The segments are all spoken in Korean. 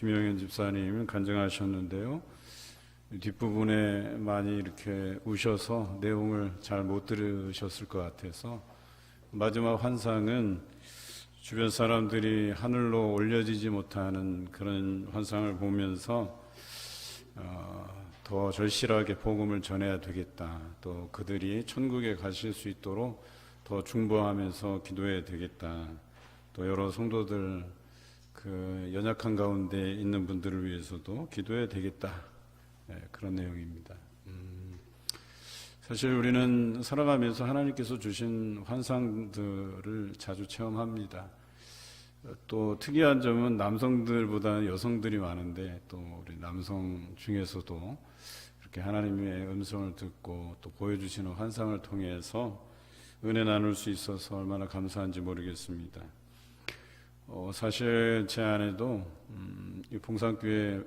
김영현 집사님 간증하셨는데요. 뒷부분에 많이 이렇게 우셔서 내용을 잘 못 들으셨을 것 같아서 마지막 환상은 주변 사람들이 하늘로 올려지지 못하는 그런 환상을 보면서 더 절실하게 복음을 전해야 되겠다. 또 그들이 천국에 가실 수 있도록 더 중보하면서 기도해야 되겠다. 또 여러 성도들 그 연약한 가운데 있는 분들을 위해서도 기도해야 되겠다. 그런 내용입니다. 사실 우리는 살아가면서 하나님께서 주신 환상들을 자주 체험합니다. 또 특이한 점은 남성들보다는 여성들이 많은데 또 우리 남성 중에서도 이렇게 하나님의 음성을 듣고 또 보여주시는 환상을 통해서 은혜 나눌 수 있어서 얼마나 감사한지 모르겠습니다. 사실 제 아내도 이 봉산교회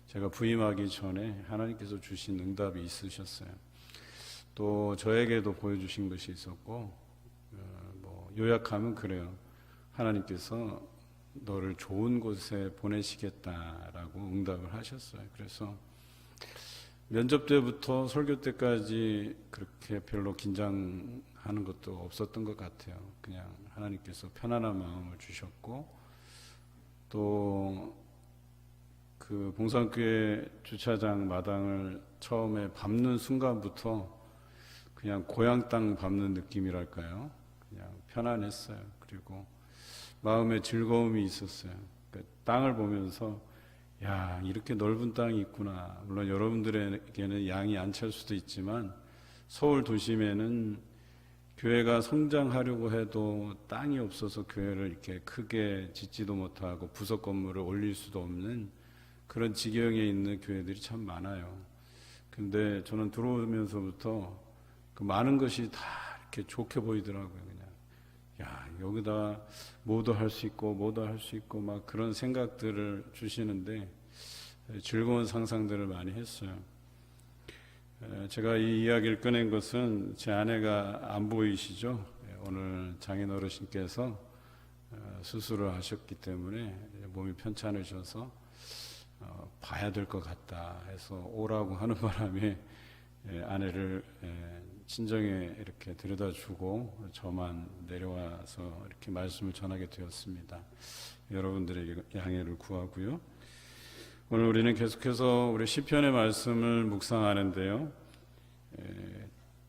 제가 부임하기 전에 하나님께서 주신 응답이 있으셨어요. 또 저에게도 보여주신 것이 있었고 요약하면 그래요. 하나님께서 너를 좋은 곳에 보내시겠다라고 응답을 하셨어요. 그래서 면접 때부터 설교 때까지 그렇게 별로 긴장하는 것도 없었던 것 같아요. 그냥 하나님께서 편안한 마음을 주셨고 또 그 봉산교회 주차장 마당을 처음에 밟는 순간부터 그냥 고향 땅 밟는 느낌이랄까요? 그냥 편안했어요. 그리고 마음에 즐거움이 있었어요. 그러니까 땅을 보면서 야, 이렇게 넓은 땅이 있구나. 물론 여러분들에게는 양이 안 찰 수도 있지만 서울 도심에는 교회가 성장하려고 해도 땅이 없어서 교회를 이렇게 크게 짓지도 못하고 부속 건물을 올릴 수도 없는 그런 지경에 있는 교회들이 참 많아요. 근데 저는 들어오면서부터 그 많은 것이 다 이렇게 좋게 보이더라고요. 그냥 야, 여기다 뭐도 할 수 있고 뭐도 할 수 있고 막 그런 생각들을 주시는데 즐거운 상상들을 많이 했어요. 제가 이 이야기를 꺼낸 것은 제 아내가 안 보이시죠? 오늘 장인 어르신께서 수술을 하셨기 때문에 몸이 편찮으셔서 봐야 될 것 같다 해서 오라고 하는 바람에 아내를 친정에 이렇게 데려다주고 저만 내려와서 이렇게 말씀을 전하게 되었습니다. 여러분들에게 양해를 구하고요. 오늘 우리는 계속해서 우리 시편의 말씀을 묵상하는데요.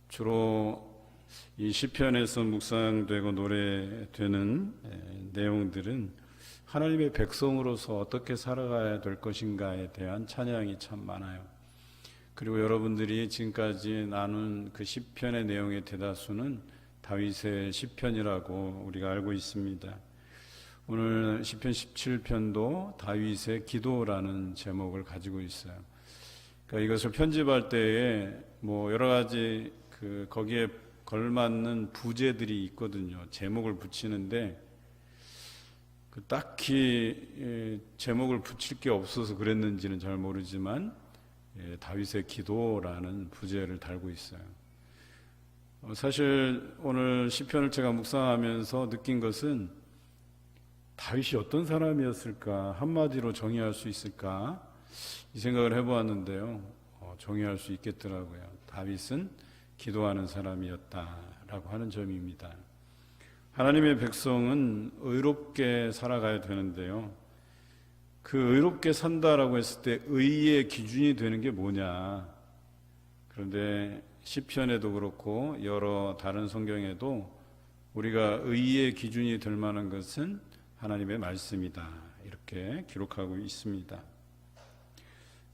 주로 이 시편에서 묵상되고 노래되는 내용들은 하나님의 백성으로서 어떻게 살아가야 될 것인가에 대한 찬양이 참 많아요. 그리고 여러분들이 지금까지 나눈 그 시편의 내용의 대다수는 다윗의 시편이라고 우리가 알고 있습니다. 오늘 시편 17편도 다윗의 기도라는 제목을 가지고 있어요. 그러니까 이것을 편집할 때에 여러 가지 거기에 걸맞는 부제들이 있거든요. 제목을 붙이는데 딱히 제목을 붙일 게 없어서 그랬는지는 잘 모르지만 다윗의 기도라는 부제를 달고 있어요. 사실 오늘 시편을 제가 묵상하면서 느낀 것은 다윗이 어떤 사람이었을까, 한마디로 정의할 수 있을까 이 생각을 해보았는데요. 정의할 수 있겠더라고요. 다윗은 기도하는 사람이었다라고 하는 점입니다. 하나님의 백성은 의롭게 살아가야 되는데요. 그 의롭게 산다라고 했을 때 의의 기준이 되는 게 뭐냐? 그런데 시편에도 그렇고 여러 다른 성경에도 우리가 의의 기준이 될 만한 것은 하나님의 말씀이다. 이렇게 기록하고 있습니다.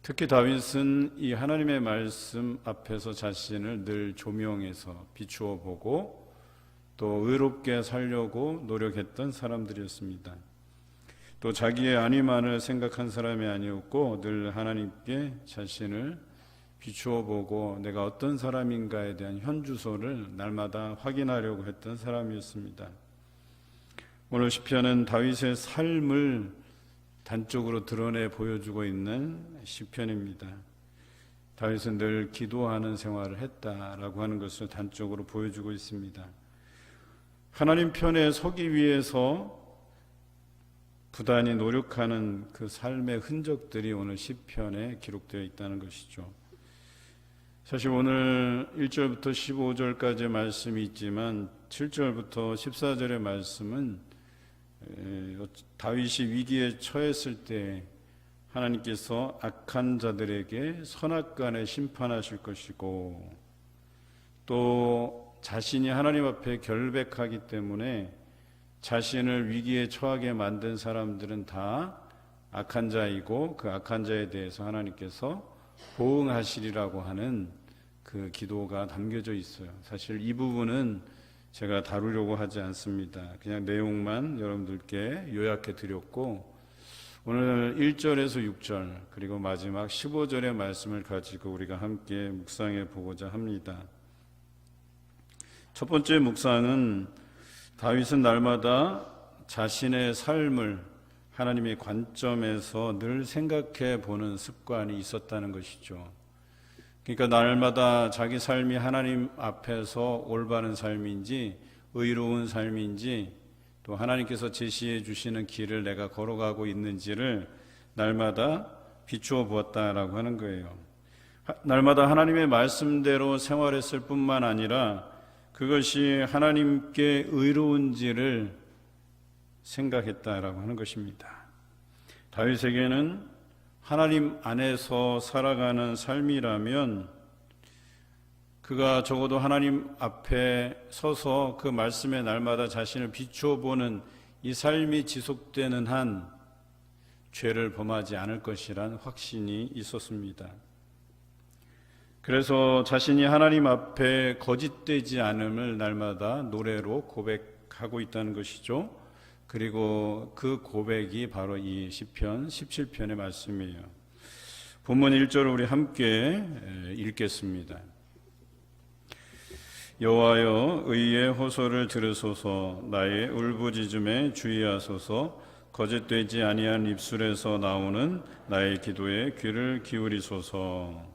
특히 다윗은 이 하나님의 말씀 앞에서 자신을 늘 조명해서 비추어 보고 또 의롭게 살려고 노력했던 사람들이었습니다. 또 자기의 안위만을 생각한 사람이 아니었고 늘 하나님께 자신을 비추어 보고 내가 어떤 사람인가에 대한 현주소를 날마다 확인하려고 했던 사람이었습니다. 오늘 시편은 다윗의 삶을 단적으로 드러내 보여주고 있는 시편입니다. 다윗은 늘 기도하는 생활을 했다라고 하는 것을 단적으로 보여주고 있습니다. 하나님 편에 서기 위해서 부단히 노력하는 그 삶의 흔적들이 오늘 시편에 기록되어 있다는 것이죠. 사실 오늘 1절부터 15절까지의 말씀이 있지만 7절부터 14절의 말씀은 다윗이 위기에 처했을 때 하나님께서 악한 자들에게 선악간에 심판하실 것이고, 또 자신이 하나님 앞에 결백하기 때문에 자신을 위기에 처하게 만든 사람들은 다 악한 자이고, 그 악한 자에 대해서 하나님께서 보응하시리라고 하는 그 기도가 담겨져 있어요. 사실 이 부분은 제가 다루려고 하지 않습니다. 그냥 내용만 여러분들께 요약해 드렸고, 오늘 1절에서 6절 그리고 마지막 15절의 말씀을 가지고 우리가 함께 묵상해 보고자 합니다. 첫 번째 묵상은 다윗은 날마다 자신의 삶을 하나님의 관점에서 늘 생각해 보는 습관이 있었다는 것이죠. 그러니까 날마다 자기 삶이 하나님 앞에서 올바른 삶인지 의로운 삶인지, 또 하나님께서 제시해 주시는 길을 내가 걸어가고 있는지를 날마다 비추어 보았다라고 하는 거예요. 날마다 하나님의 말씀대로 생활했을 뿐만 아니라 그것이 하나님께 의로운지를 생각했다라고 하는 것입니다. 다윗에게는 하나님 안에서 살아가는 삶이라면 그가 적어도 하나님 앞에 서서 그 말씀에 날마다 자신을 비추어 보는 이 삶이 지속되는 한 죄를 범하지 않을 것이란 확신이 있었습니다. 그래서 자신이 하나님 앞에 거짓되지 않음을 날마다 노래로 고백하고 있다는 것이죠. 그리고 그 고백이 바로 이 시편 17편의 말씀이에요. 본문 1절을 우리 함께 읽겠습니다. 여호와여, 의의 호소를 들으소서. 나의 울부짖음에 주의하소서. 거짓되지 아니한 입술에서 나오는 나의 기도에 귀를 기울이소서.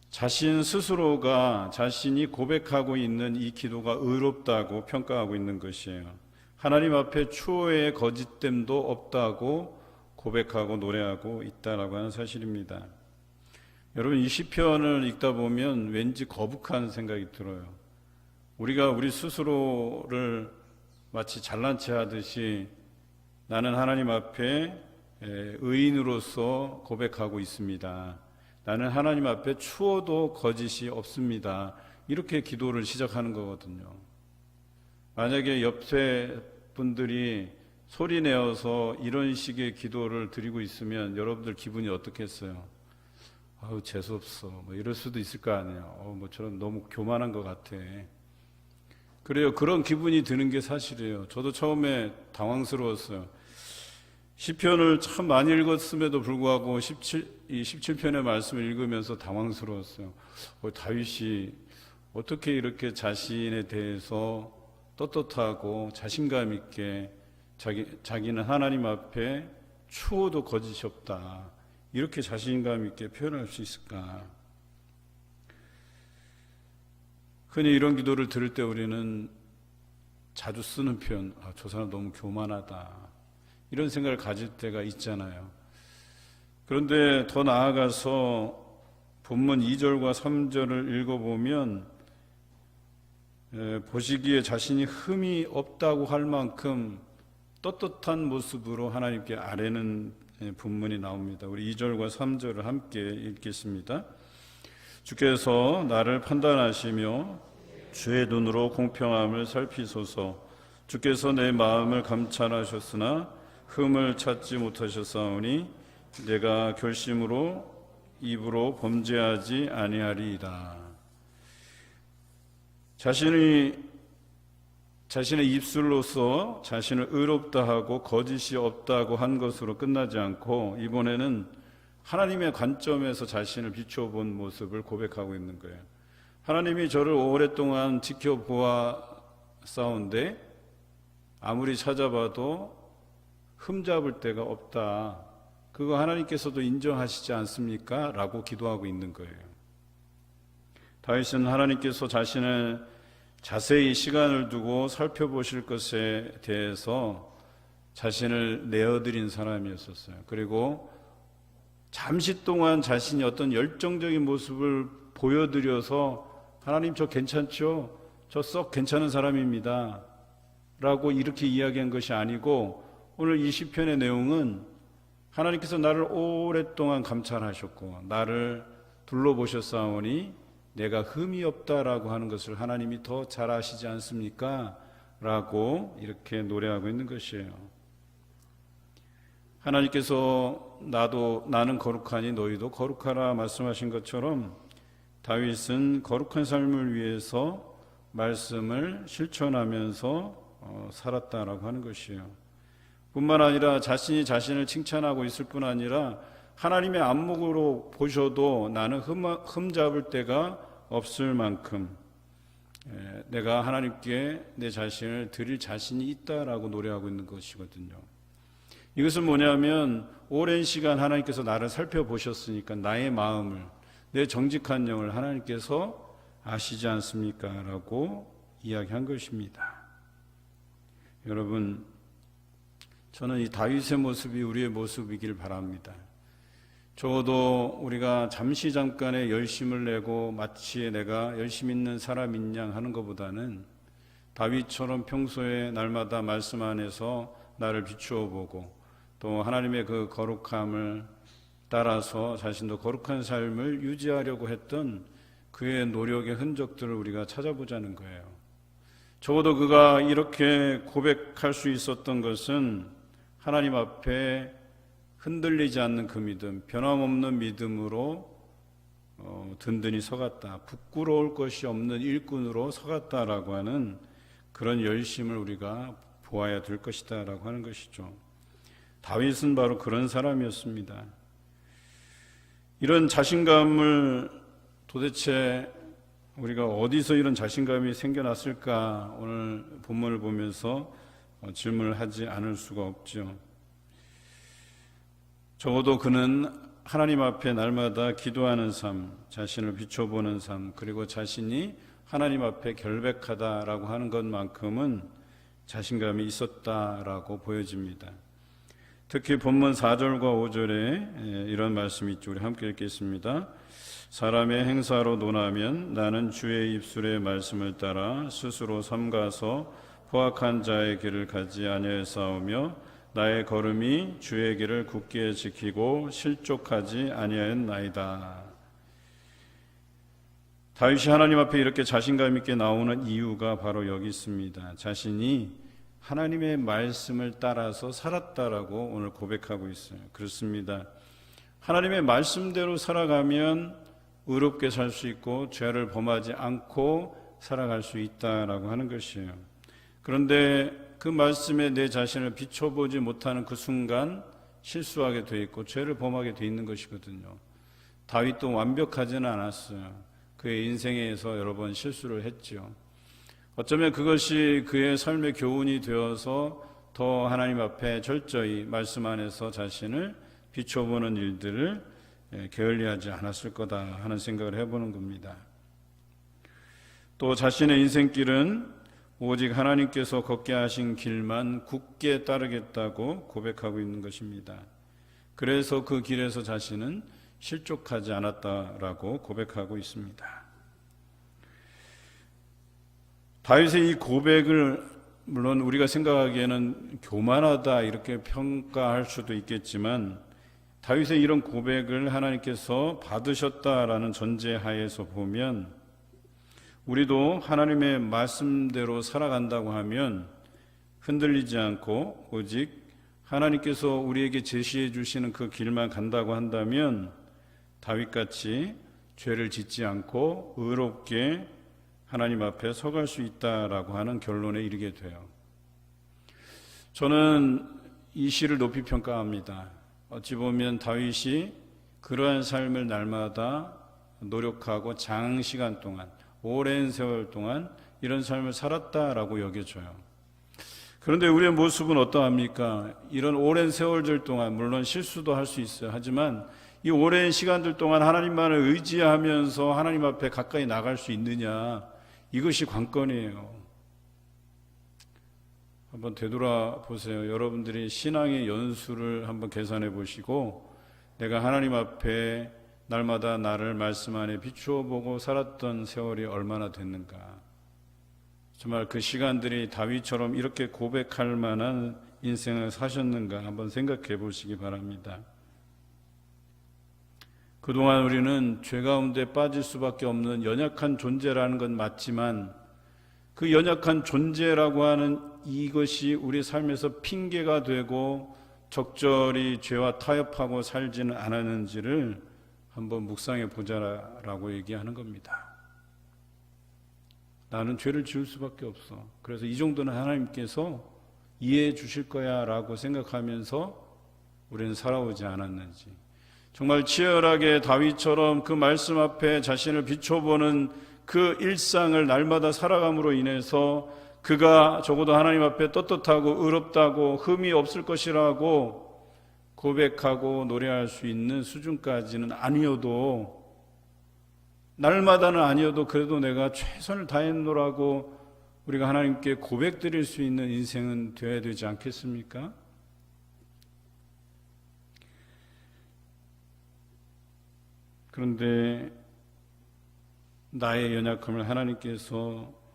자신 스스로가 자신이 고백하고 있는 이 기도가 의롭다고 평가하고 있는 것이에요. 하나님 앞에 추호의 거짓됨도 없다고 고백하고 노래하고 있다라고 하는 사실입니다. 여러분, 이 시편을 읽다 보면 왠지 거북한 생각이 들어요. 우리가 우리 스스로를 마치 잘난 체 하듯이 나는 하나님 앞에 의인으로서 고백하고 있습니다. 나는 하나님 앞에 추호도 거짓이 없습니다. 이렇게 기도를 시작하는 거거든요. 만약에 옆에 분들이 소리 내어서 이런 식의 기도를 드리고 있으면 여러분들 기분이 어떻겠어요? 아우, 재수없어. 뭐 이럴 수도 있을 거 아니에요. 뭐처럼 너무 교만한 것 같아. 그래요. 그런 기분이 드는 게 사실이에요. 저도 처음에 당황스러웠어요. 시편을 참 많이 읽었음에도 불구하고 17편의 말씀을 읽으면서 당황스러웠어요. 다윗이 어떻게 이렇게 자신에 대해서 떳떳하고 자신감 있게 자기는 하나님 앞에 추호도 거짓이 없다, 이렇게 자신감 있게 표현할 수 있을까? 흔히 이런 기도를 들을 때 우리는 자주 쓰는 표현, 저 사람 너무 교만하다, 이런 생각을 가질 때가 있잖아요. 그런데 더 나아가서 본문 2절과 3절을 읽어보면 보시기에 자신이 흠이 없다고 할 만큼 떳떳한 모습으로 하나님께 아뢰는 본문이 나옵니다. 우리 2절과 3절을 함께 읽겠습니다. 주께서 나를 판단하시며 주의 눈으로 공평함을 살피소서. 주께서 내 마음을 감찰하셨으나 흠을 찾지 못하셨사오니 내가 결심으로 입으로 범죄하지 아니하리이다. 자신의 입술로서 자신을 의롭다 하고 거짓이 없다고 한 것으로 끝나지 않고 이번에는 하나님의 관점에서 자신을 비추어 본 모습을 고백하고 있는 거예요. 하나님이 저를 오랫동안 지켜보았사온데 아무리 찾아봐도 흠잡을 데가 없다. 그거 하나님께서도 인정하시지 않습니까? 라고 기도하고 있는 거예요. 다윗은 하나님께서 자신을 자세히 시간을 두고 살펴보실 것에 대해서 자신을 내어드린 사람이었었어요. 그리고 잠시 동안 자신이 어떤 열정적인 모습을 보여드려서 하나님 저 괜찮죠? 저 썩 괜찮은 사람입니다 라고 이렇게 이야기한 것이 아니고, 오늘 이 시편의 내용은 하나님께서 나를 오랫동안 감찰하셨고 나를 둘러보셨사오니 내가 흠이 없다라고 하는 것을 하나님이 더 잘 아시지 않습니까? 라고 이렇게 노래하고 있는 것이에요. 하나님께서 나는 거룩하니 너희도 거룩하라 말씀하신 것처럼 다윗은 거룩한 삶을 위해서 말씀을 실천하면서 살았다라고 하는 것이에요. 뿐만 아니라 자신이 자신을 칭찬하고 있을 뿐 아니라 하나님의 안목으로 보셔도 나는 흠잡을 데가 없을 만큼 내가 하나님께 내 자신을 드릴 자신이 있다라고 노래하고 있는 것이거든요. 이것은 뭐냐면 오랜 시간 하나님께서 나를 살펴보셨으니까 나의 마음을, 내 정직한 영을 하나님께서 아시지 않습니까? 라고 이야기한 것입니다. 여러분, 저는 이 다윗의 모습이 우리의 모습이길 바랍니다. 적어도 우리가 잠깐의 열심을 내고 마치 내가 열심 있는 사람인 양 하는 것보다는 다윗처럼 평소에 날마다 말씀 안에서 나를 비추어 보고 또 하나님의 그 거룩함을 따라서 자신도 거룩한 삶을 유지하려고 했던 그의 노력의 흔적들을 우리가 찾아보자는 거예요. 적어도 그가 이렇게 고백할 수 있었던 것은 하나님 앞에 흔들리지 않는 그 믿음, 변함없는 믿음으로 든든히 서갔다. 부끄러울 것이 없는 일꾼으로 서갔다라고 하는 그런 열심을 우리가 보아야 될 것이다 라고 하는 것이죠. 다윗은 바로 그런 사람이었습니다. 이런 자신감을 도대체 우리가 어디서 이런 자신감이 생겨났을까, 오늘 본문을 보면서 질문을 하지 않을 수가 없죠. 적어도 그는 하나님 앞에 날마다 기도하는 삶, 자신을 비춰보는 삶, 그리고 자신이 하나님 앞에 결백하다라고 하는 것만큼은 자신감이 있었다라고 보여집니다. 특히 본문 4절과 5절에 이런 말씀이 있죠. 우리 함께 읽겠습니다. 사람의 행사로 논하면 나는 주의 입술의 말씀을 따라 스스로 삼가서 포악한 자의 길을 가지 아니하였사오며 나의 걸음이 주의 길을 굳게 지키고 실족하지 아니하였나이다. 다윗이 하나님 앞에 이렇게 자신감 있게 나오는 이유가 바로 여기 있습니다. 자신이 하나님의 말씀을 따라서 살았다라고 오늘 고백하고 있어요. 그렇습니다. 하나님의 말씀대로 살아가면 의롭게 살 수 있고 죄를 범하지 않고 살아갈 수 있다라고 하는 것이에요. 그런데 그 말씀에 내 자신을 비춰보지 못하는 그 순간 실수하게 돼 있고 죄를 범하게 돼 있는 것이거든요. 다윗도 완벽하지는 않았어요. 그의 인생에서 여러 번 실수를 했죠. 어쩌면 그것이 그의 삶의 교훈이 되어서 더 하나님 앞에 철저히 말씀 안에서 자신을 비춰보는 일들을 게을리하지 않았을 거다 하는 생각을 해보는 겁니다. 또 자신의 인생길은 오직 하나님께서 걷게 하신 길만 굳게 따르겠다고 고백하고 있는 것입니다. 그래서 그 길에서 자신은 실족하지 않았다라고 고백하고 있습니다. 다윗의 이 고백을 물론 우리가 생각하기에는 교만하다 이렇게 평가할 수도 있겠지만 다윗의 이런 고백을 하나님께서 받으셨다라는 전제하에서 보면 우리도 하나님의 말씀대로 살아간다고 하면 흔들리지 않고 오직 하나님께서 우리에게 제시해 주시는 그 길만 간다고 한다면 다윗같이 죄를 짓지 않고 의롭게 하나님 앞에 서갈 수 있다라고 하는 결론에 이르게 돼요. 저는 이 시를 높이 평가합니다. 어찌 보면 다윗이 그러한 삶을 날마다 노력하고 장시간 동안, 오랜 세월 동안 이런 삶을 살았다라고 여겨져요. 그런데 우리의 모습은 어떠합니까? 이런 오랜 세월들 동안 물론 실수도 할 수 있어요. 하지만 이 오랜 시간들 동안 하나님만을 의지하면서 하나님 앞에 가까이 나갈 수 있느냐, 이것이 관건이에요. 한번 되돌아보세요. 여러분들이 신앙의 연수를 한번 계산해 보시고 내가 하나님 앞에 날마다 나를 말씀 안에 비추어 보고 살았던 세월이 얼마나 됐는가. 정말 그 시간들이 다윗처럼 이렇게 고백할 만한 인생을 사셨는가 한번 생각해 보시기 바랍니다. 그동안 우리는 죄 가운데 빠질 수밖에 없는 연약한 존재라는 건 맞지만 그 연약한 존재라고 하는 이것이 우리 삶에서 핑계가 되고 적절히 죄와 타협하고 살지는 않았는지를 한번 묵상해 보자라고 얘기하는 겁니다. 나는 죄를 지을 수밖에 없어. 그래서 이 정도는 하나님께서 이해해 주실 거야 라고 생각하면서 우리는 살아오지 않았는지, 정말 치열하게 다윗처럼 그 말씀 앞에 자신을 비춰보는 그 일상을 날마다 살아감으로 인해서 그가 적어도 하나님 앞에 떳떳하고 의롭다고 흠이 없을 것이라고 고백하고 노래할 수 있는 수준까지는 아니어도, 날마다는 아니어도 그래도 내가 최선을 다했노라고 우리가 하나님께 고백드릴 수 있는 인생은 되어야 되지 않겠습니까? 그런데 나의 연약함을 하나님께서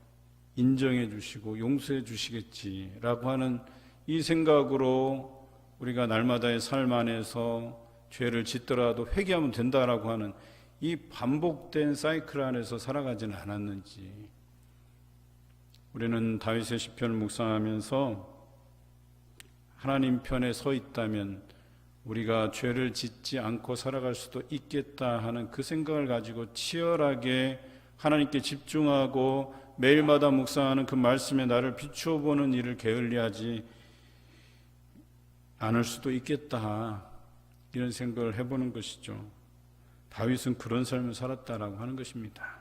인정해 주시고 용서해 주시겠지라고 하는 이 생각으로 우리가 날마다의 삶 안에서 죄를 짓더라도 회개하면 된다라고 하는 이 반복된 사이클 안에서 살아가지는 않았는지, 우리는 다윗의 시편을 묵상하면서 하나님 편에 서 있다면 우리가 죄를 짓지 않고 살아갈 수도 있겠다 하는 그 생각을 가지고 치열하게 하나님께 집중하고 매일마다 묵상하는 그 말씀에 나를 비추어 보는 일을 게을리하지 않을 수도 있겠다, 이런 생각을 해보는 것이죠. 다윗은 그런 삶을 살았다라고 하는 것입니다.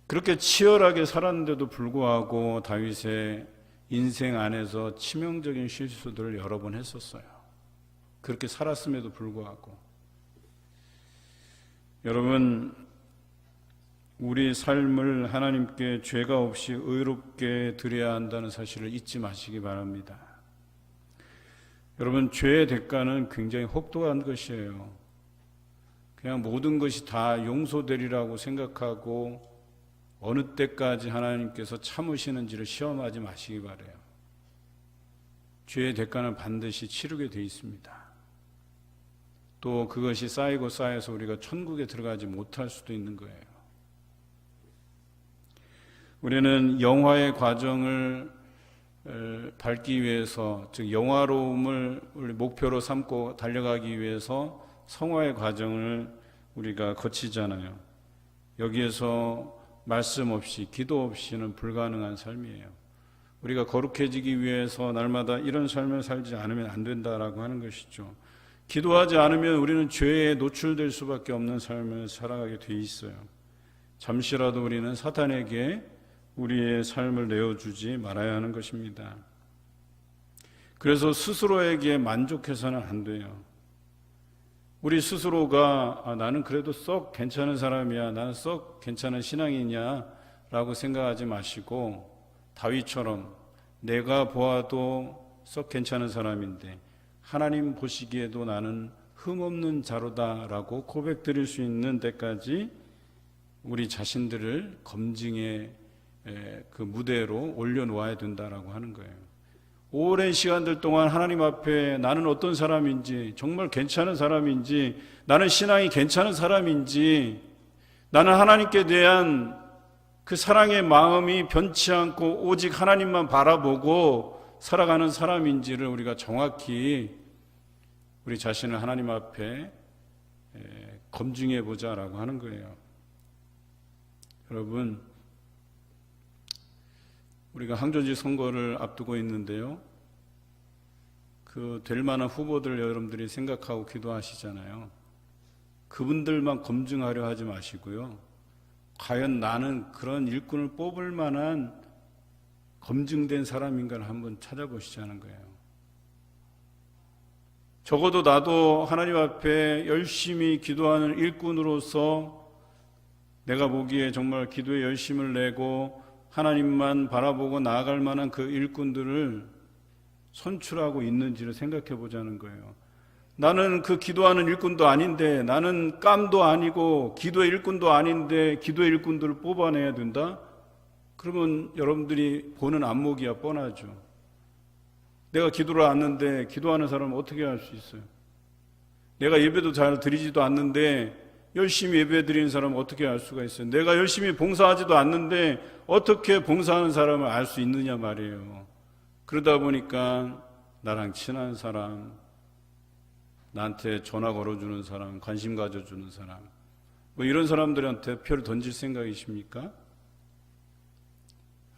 그렇게 치열하게 살았는데도 불구하고 다윗의 인생 안에서 치명적인 실수들을 여러 번 했었어요. 그렇게 살았음에도 불구하고. 여러분, 우리 삶을 하나님께 죄가 없이 의롭게 드려야 한다는 사실을 잊지 마시기 바랍니다. 여러분, 죄의 대가는 굉장히 혹독한 것이에요. 그냥 모든 것이 다 용서되리라고 생각하고 어느 때까지 하나님께서 참으시는지를 시험하지 마시기 바라요. 죄의 대가는 반드시 치르게 돼 있습니다. 또 그것이 쌓이고 쌓여서 우리가 천국에 들어가지 못할 수도 있는 거예요. 우리는 영화의 과정을 밟기 위해서, 즉 영화로움을 우리 목표로 삼고 달려가기 위해서 성화의 과정을 우리가 거치잖아요. 여기에서 말씀 없이, 기도 없이는 불가능한 삶이에요. 우리가 거룩해지기 위해서 날마다 이런 삶을 살지 않으면 안 된다라고 하는 것이죠. 기도하지 않으면 우리는 죄에 노출될 수밖에 없는 삶을 살아가게 돼 있어요. 잠시라도 우리는 사탄에게 우리의 삶을 내어주지 말아야 하는 것입니다. 그래서 스스로에게 만족해서는 안 돼요. 우리 스스로가 나는 그래도 썩 괜찮은 사람이야, 나는 썩 괜찮은 신앙이냐 라고 생각하지 마시고, 다윗처럼 내가 보아도 썩 괜찮은 사람인데 하나님 보시기에도 나는 흠없는 자로다 라고 고백드릴 수 있는 데까지 우리 자신들을 검증의 그 무대로 올려놓아야 된다라고 하는 거예요. 오랜 시간들 동안 하나님 앞에 나는 어떤 사람인지, 정말 괜찮은 사람인지, 나는 신앙이 괜찮은 사람인지, 나는 하나님께 대한 그 사랑의 마음이 변치 않고 오직 하나님만 바라보고 살아가는 사람인지를 우리가 정확히 우리 자신을 하나님 앞에 검증해 보자라고 하는 거예요. 여러분, 우리가 항저지 선거를 앞두고 있는데요, 그 될 만한 후보들 여러분들이 생각하고 기도하시잖아요. 그분들만 검증하려 하지 마시고요, 과연 나는 그런 일꾼을 뽑을 만한 검증된 사람인가를 한번 찾아보시자는 거예요. 적어도 나도 하나님 앞에 열심히 기도하는 일꾼으로서 내가 보기에 정말 기도에 열심을 내고 하나님만 바라보고 나아갈 만한 그 일꾼들을 선출하고 있는지를 생각해 보자는 거예요. 나는 그 기도하는 일꾼도 아닌데, 나는 깜도 아니고 기도의 일꾼도 아닌데 기도의 일꾼들을 뽑아내야 된다? 그러면 여러분들이 보는 안목이야 뻔하죠. 내가 기도를 않는데 기도하는 사람은 어떻게 할 수 있어요? 내가 예배도 잘 드리지도 않는데 열심히 예배 드리는 사람은 어떻게 알 수가 있어요? 내가 열심히 봉사하지도 않는데 어떻게 봉사하는 사람을 알 수 있느냐 말이에요. 그러다 보니까 나랑 친한 사람, 나한테 전화 걸어주는 사람, 관심 가져주는 사람, 뭐 이런 사람들한테 표를 던질 생각이십니까?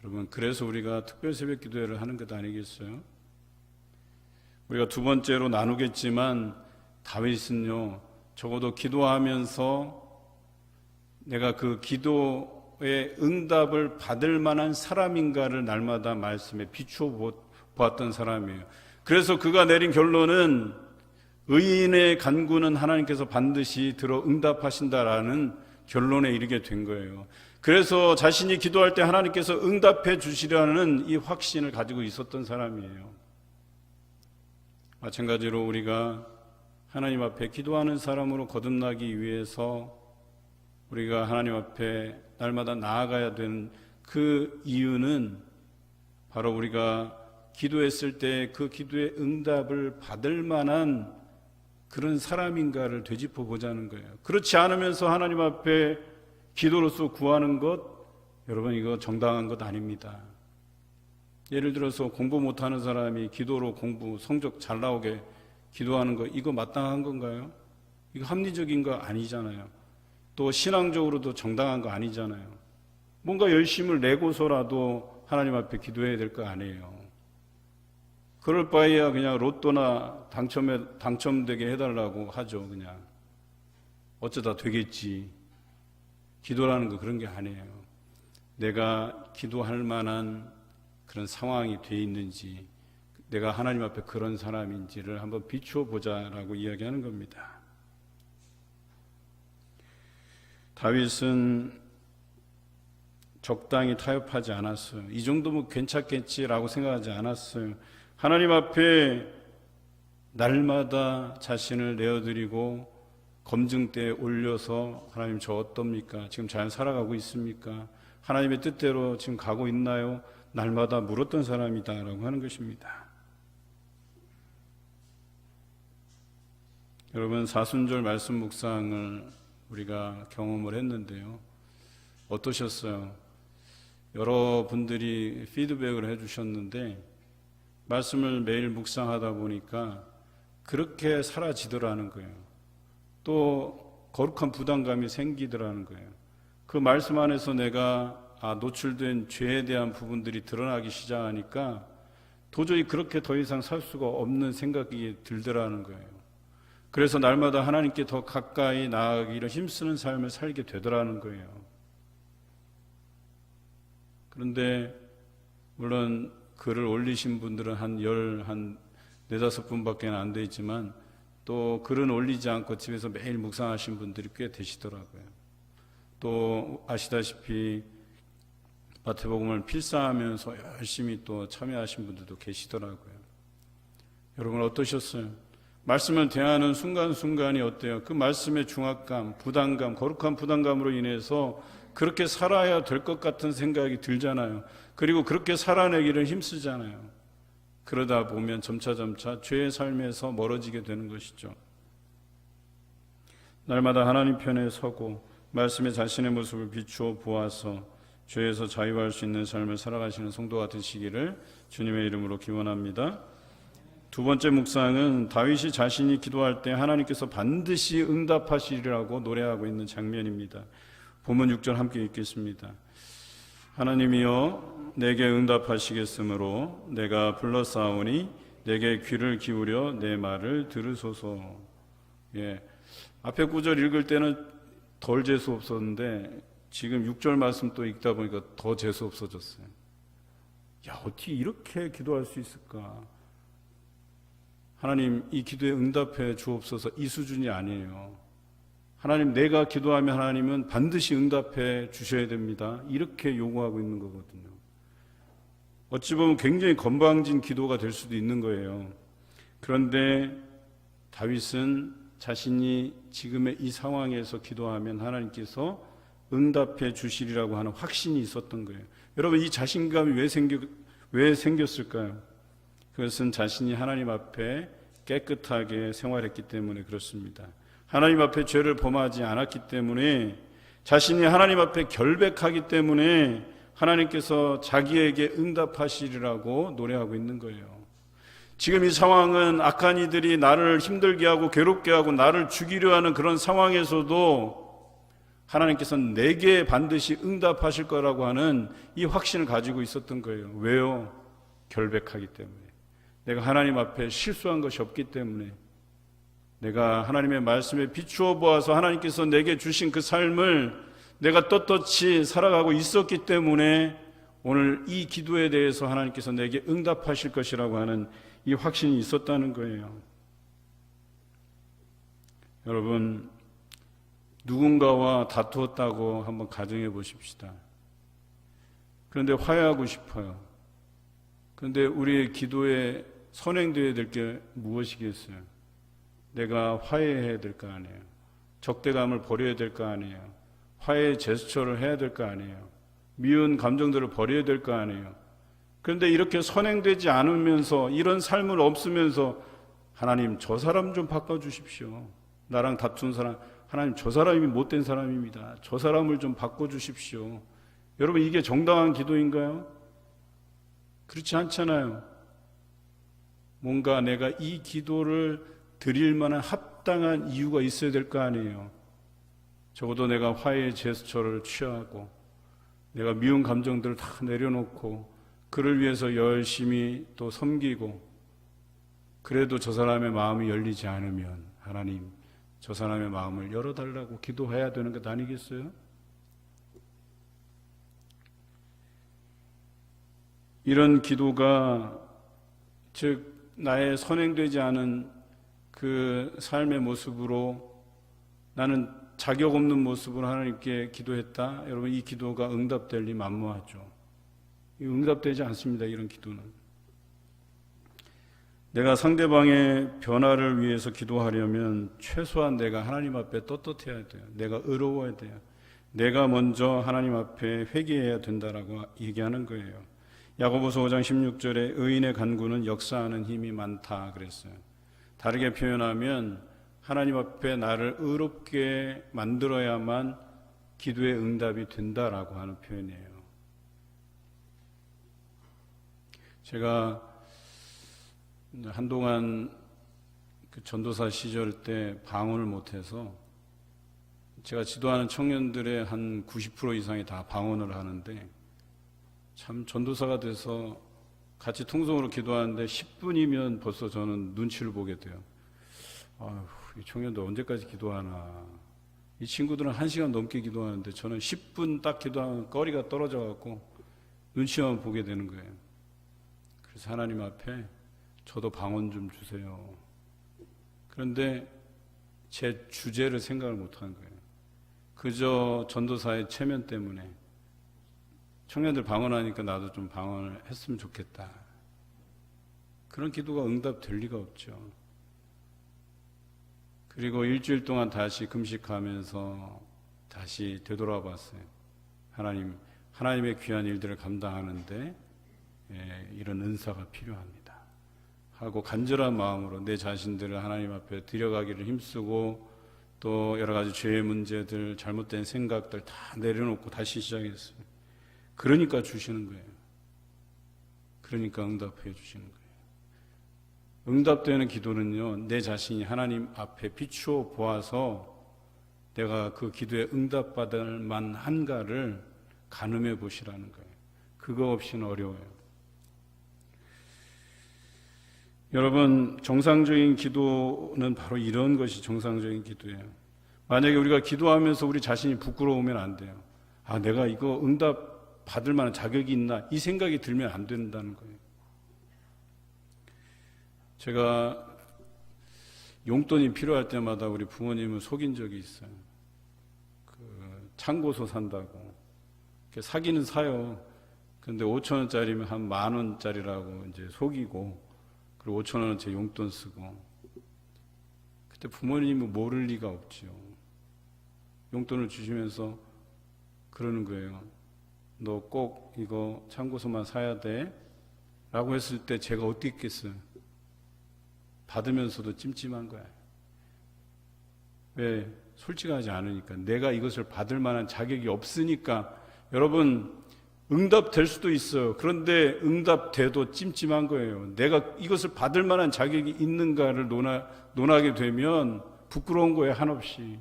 여러분, 그래서 우리가 특별 새벽 기도회를 하는 것 아니겠어요? 우리가 두 번째로 나누겠지만 다윗은요, 적어도 기도하면서 내가 그 기도의 응답을 받을 만한 사람인가를 날마다 말씀에 비추어 보았던 사람이에요. 그래서 그가 내린 결론은 의인의 간구는 하나님께서 반드시 들어 응답하신다라는 결론에 이르게 된 거예요. 그래서 자신이 기도할 때 하나님께서 응답해 주시려는 이 확신을 가지고 있었던 사람이에요. 마찬가지로 우리가 하나님 앞에 기도하는 사람으로 거듭나기 위해서 우리가 하나님 앞에 날마다 나아가야 되는 그 이유는 바로 우리가 기도했을 때 그 기도의 응답을 받을 만한 그런 사람인가를 되짚어 보자는 거예요. 그렇지 않으면서 하나님 앞에 기도로서 구하는 것, 여러분 이거 정당한 것 아닙니다. 예를 들어서 공부 못하는 사람이 기도로 공부 성적 잘 나오게 기도하는 거, 이거 마땅한 건가요? 이거 합리적인 거 아니잖아요. 또 신앙적으로도 정당한 거 아니잖아요. 뭔가 열심을 내고서라도 하나님 앞에 기도해야 될 거 아니에요. 그럴 바에야 그냥 로또나 당첨되게 해달라고 하죠. 그냥 어쩌다 되겠지. 기도라는 거 그런 게 아니에요. 내가 기도할 만한 그런 상황이 돼 있는지, 내가 하나님 앞에 그런 사람인지를 한번 비추어 보자라고 이야기하는 겁니다. 다윗은 적당히 타협하지 않았어요. 이 정도면 괜찮겠지라고 생각하지 않았어요. 하나님 앞에 날마다 자신을 내어드리고 검증대에 올려서 하나님 저 어떻습니까? 지금 잘 살아가고 있습니까? 하나님의 뜻대로 지금 가고 있나요? 날마다 물었던 사람이다라고 하는 것입니다. 여러분, 사순절 말씀 묵상을 우리가 경험을 했는데요. 어떠셨어요? 여러분들이 피드백을 해주셨는데 말씀을 매일 묵상하다 보니까 그렇게 사라지더라는 거예요. 또 거룩한 부담감이 생기더라는 거예요. 그 말씀 안에서 내가 노출된 죄에 대한 부분들이 드러나기 시작하니까 도저히 그렇게 더 이상 살 수가 없는 생각이 들더라는 거예요. 그래서 날마다 하나님께 더 가까이 나아가기를 힘쓰는 삶을 살게 되더라는 거예요. 그런데 물론 글을 올리신 분들은 한 4-5분밖에 안 되지만 또 글은 올리지 않고 집에서 매일 묵상하신 분들이 꽤 되시더라고요. 또 아시다시피 마태복음을 필사하면서 열심히 또 참여하신 분들도 계시더라고요. 여러분 어떠셨어요? 말씀을 대하는 순간순간이 어때요? 그 말씀의 중압감, 부담감, 거룩한 부담감으로 인해서 그렇게 살아야 될 것 같은 생각이 들잖아요. 그리고 그렇게 살아내기를 힘쓰잖아요. 그러다 보면 점차 죄의 삶에서 멀어지게 되는 것이죠. 날마다 하나님 편에 서고 말씀에 자신의 모습을 비추어 보아서 죄에서 자유할 수 있는 삶을 살아가시는 성도가 되시기를 주님의 이름으로 기원합니다. 두 번째 묵상은 다윗이 자신이 기도할 때 하나님께서 반드시 응답하시리라고 노래하고 있는 장면입니다. 본문 6절 함께 읽겠습니다. 하나님이여 내게 응답하시겠으므로 내가 불러싸오니 내게 귀를 기울여 내 말을 들으소서. 앞에 9절 읽을 때는 덜 재수 없었는데 지금 6절 말씀 또 읽다 보니까 더 재수 없어졌어요. 어떻게 이렇게 기도할 수 있을까? 하나님 이 기도에 응답해 주옵소서, 이 수준이 아니에요. 하나님, 내가 기도하면 하나님은 반드시 응답해 주셔야 됩니다. 이렇게 요구하고 있는 거거든요. 어찌 보면 굉장히 건방진 기도가 될 수도 있는 거예요. 그런데 다윗은 자신이 지금의 이 상황에서 기도하면 하나님께서 응답해 주시리라고 하는 확신이 있었던 거예요. 여러분, 이 자신감이 왜 생겼을까요? 그것은 자신이 하나님 앞에 깨끗하게 생활했기 때문에 그렇습니다. 하나님 앞에 죄를 범하지 않았기 때문에, 자신이 하나님 앞에 결백하기 때문에 하나님께서 자기에게 응답하시리라고 노래하고 있는 거예요. 지금 이 상황은 악한 이들이 나를 힘들게 하고 괴롭게 하고 나를 죽이려 하는 그런 상황에서도 하나님께서는 내게 반드시 응답하실 거라고 하는 이 확신을 가지고 있었던 거예요. 왜요? 결백하기 때문에. 내가 하나님 앞에 실수한 것이 없기 때문에, 내가 하나님의 말씀에 비추어 보아서 하나님께서 내게 주신 그 삶을 내가 떳떳이 살아가고 있었기 때문에 오늘 이 기도에 대해서 하나님께서 내게 응답하실 것이라고 하는 이 확신이 있었다는 거예요. 여러분, 누군가와 다투었다고 한번 가정해 보십시다. 그런데 화해하고 싶어요. 그런데 우리의 기도에 선행되어야 될 게 무엇이겠어요? 내가 화해해야 될 거 아니에요. 적대감을 버려야 될 거 아니에요. 화해의 제스처를 해야 될 거 아니에요. 미운 감정들을 버려야 될 거 아니에요. 그런데 이렇게 선행되지 않으면서, 이런 삶을 없으면서 하나님, 저 사람 좀 바꿔주십시오. 나랑 다툰 사람, 하나님, 저 사람이 못된 사람입니다. 저 사람을 좀 바꿔주십시오. 여러분, 이게 정당한 기도인가요? 그렇지 않잖아요. 뭔가 내가 이 기도를 드릴 만한 합당한 이유가 있어야 될 거 아니에요. 적어도 내가 화해의 제스처를 취하고 내가 미운 감정들을 다 내려놓고 그를 위해서 열심히 또 섬기고, 그래도 저 사람의 마음이 열리지 않으면 하나님, 저 사람의 마음을 열어달라고 기도해야 되는 것 아니겠어요? 이런 기도가, 즉 나의 선행되지 않은 그 삶의 모습으로, 나는 자격 없는 모습으로 하나님께 기도했다. 여러분, 이 기도가 응답될 리 만무하죠. 응답되지 않습니다. 이런 기도는. 내가 상대방의 변화를 위해서 기도하려면 최소한 내가 하나님 앞에 떳떳해야 돼요. 내가 의로워야 돼요. 내가 먼저 하나님 앞에 회개해야 된다라고 얘기하는 거예요. 야고보서 5장 16절에 의인의 간구는 역사하는 힘이 많다 그랬어요. 다르게 표현하면 하나님 앞에 나를 의롭게 만들어야만 기도의 응답이 된다라고 하는 표현이에요. 제가 한동안 그 전도사 시절 때 방언을 못해서, 제가 지도하는 청년들의 한 90% 이상이 다 방언을 하는데, 참 전도사가 돼서 같이 통성으로 기도하는데 10분이면 벌써 저는 눈치를 보게 돼요. 아휴, 이 청년들 언제까지 기도하나. 이 친구들은 1시간 넘게 기도하는데 저는 10분 딱 기도하면 거리가 떨어져 갖고 눈치만 보게 되는 거예요. 그래서 하나님 앞에 저도 방언 좀 주세요. 그런데 제 주제를 생각을 못하는 거예요. 그저 전도사의 체면 때문에 청년들 방언하니까 나도 좀 방언을 했으면 좋겠다. 그런 기도가 응답될 리가 없죠. 그리고 일주일 동안 다시 금식하면서 다시 되돌아 봤어요. 하나님의 귀한 일들을 감당하는데 이런 은사가 필요합니다 하고 간절한 마음으로 내 자신들을 하나님 앞에 드려가기를 힘쓰고, 또 여러 가지 죄의 문제들, 잘못된 생각들 다 내려놓고 다시 시작했어요. 그러니까 주시는 거예요. 그러니까 응답해 주시는 거예요. 응답되는 기도는요, 내 자신이 하나님 앞에 비추어 보아서 내가 그 기도에 응답받을 만한가를 가늠해 보시라는 거예요. 그거 없이는 어려워요. 여러분, 정상적인 기도는 바로 이런 것이 정상적인 기도예요. 만약에 우리가 기도하면서 우리 자신이 부끄러우면 안 돼요. 아, 내가 이거 응답 받을 만한 자격이 있나? 이 생각이 들면 안 된다는 거예요. 제가 용돈이 필요할 때마다 우리 부모님을 속인 적이 있어요. 창고소 산다고. 사기는 사요. 근데 5천 원짜리면 한 10,000원짜리라고 이제 속이고, 그리고 5천 원어치 용돈 쓰고. 그때 부모님은 모를 리가 없지요. 용돈을 주시면서 그러는 거예요. 너 꼭 이거 창고소만 사야 돼. 라고 했을 때 제가 어떻게 했겠어요? 받으면서도 찜찜한 거야. 왜? 솔직하지 않으니까. 내가 이것을 받을 만한 자격이 없으니까. 여러분, 응답될 수도 있어요. 그런데 응답돼도 찜찜한 거예요. 내가 이것을 받을 만한 자격이 있는가를 논하게 되면 부끄러운 거예요, 한없이.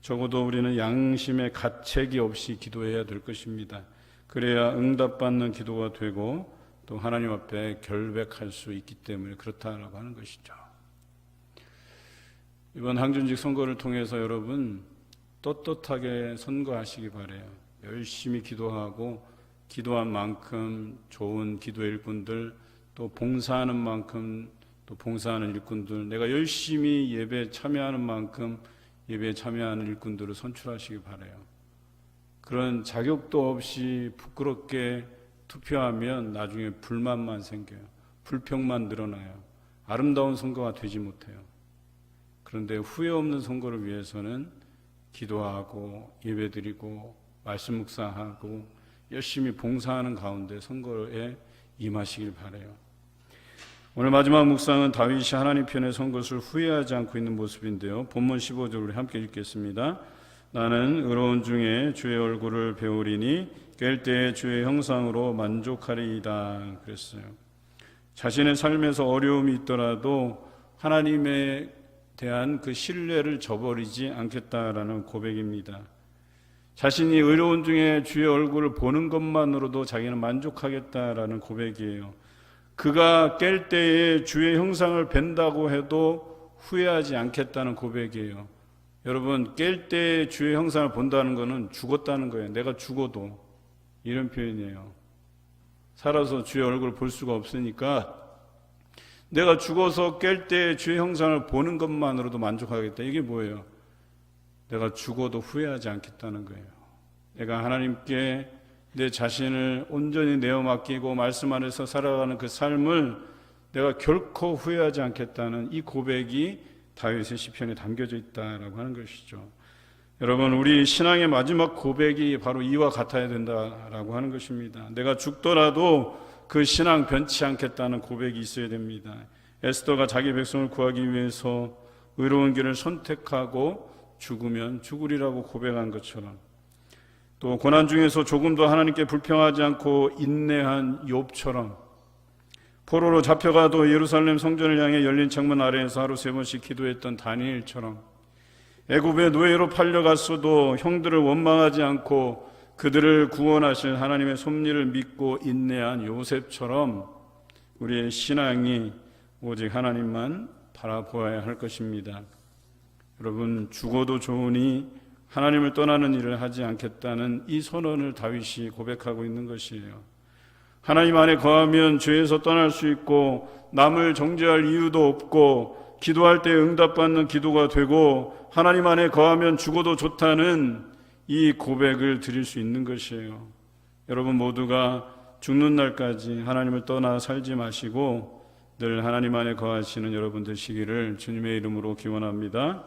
적어도 우리는 양심의 가책이 없이 기도해야 될 것입니다. 그래야 응답받는 기도가 되고 또 하나님 앞에 결백할 수 있기 때문에 그렇다라고 하는 것이죠. 이번 항준직 선거를 통해서 여러분 떳떳하게 선거하시기 바라요. 열심히 기도하고 기도한 만큼 좋은 기도 일꾼들, 또 봉사하는 만큼 또 봉사하는 일꾼들, 내가 열심히 예배에 참여하는 만큼 예배에 참여하는 일꾼들을 선출하시기 바라요. 그런 자격도 없이 부끄럽게 투표하면 나중에 불만만 생겨요. 불평만 늘어나요. 아름다운 선거가 되지 못해요. 그런데 후회 없는 선거를 위해서는 기도하고 예배드리고 말씀 묵상하고 열심히 봉사하는 가운데 선거에 임하시길 바라요. 오늘 마지막 묵상은 다윗이 하나님 편에 선 것을 후회하지 않고 있는 모습인데요. 본문 15절을 함께 읽겠습니다. 나는 의로운 중에 주의 얼굴을 배우리니 깰 때에 주의 형상으로 만족하리이다 그랬어요. 자신의 삶에서 어려움이 있더라도 하나님에 대한 그 신뢰를 저버리지 않겠다라는 고백입니다. 자신이 의로운 중에 주의 얼굴을 보는 것만으로도 자기는 만족하겠다라는 고백이에요. 그가 깰 때에 주의 형상을 뵌다고 해도 후회하지 않겠다는 고백이에요. 여러분, 깰 때에 주의 형상을 본다는 것은 죽었다는 거예요. 내가 죽어도. 이런 표현이에요. 살아서 주의 얼굴을 볼 수가 없으니까 내가 죽어서 깰 때에 주의 형상을 보는 것만으로도 만족하겠다. 이게 뭐예요? 내가 죽어도 후회하지 않겠다는 거예요. 내가 하나님께 내 자신을 온전히 내어 맡기고 말씀 안에서 살아가는 그 삶을 내가 결코 후회하지 않겠다는 이 고백이 다윗의 시편에 담겨져 있다라고 하는 것이죠. 여러분, 우리 신앙의 마지막 고백이 바로 이와 같아야 된다라고 하는 것입니다. 내가 죽더라도 그 신앙 변치 않겠다는 고백이 있어야 됩니다. 에스더가 자기 백성을 구하기 위해서 의로운 길을 선택하고 죽으면 죽으리라고 고백한 것처럼, 또 고난 중에서 조금도 하나님께 불평하지 않고 인내한 욥처럼, 포로로 잡혀가도 예루살렘 성전을 향해 열린 창문 아래에서 하루 3번씩 기도했던 다니엘처럼, 애굽의 노예로 팔려갔어도 형들을 원망하지 않고 그들을 구원하실 하나님의 섭리를 믿고 인내한 요셉처럼 우리의 신앙이 오직 하나님만 바라보아야 할 것입니다. 여러분, 죽어도 좋으니 하나님을 떠나는 일을 하지 않겠다는 이 선언을 다윗이 고백하고 있는 것이에요. 하나님 안에 거하면 죄에서 떠날 수 있고 남을 정죄할 이유도 없고 기도할 때 응답받는 기도가 되고 하나님 안에 거하면 죽어도 좋다는 이 고백을 드릴 수 있는 것이에요. 여러분 모두가 죽는 날까지 하나님을 떠나 살지 마시고 늘 하나님 안에 거하시는 여러분 되시기를 주님의 이름으로 기원합니다.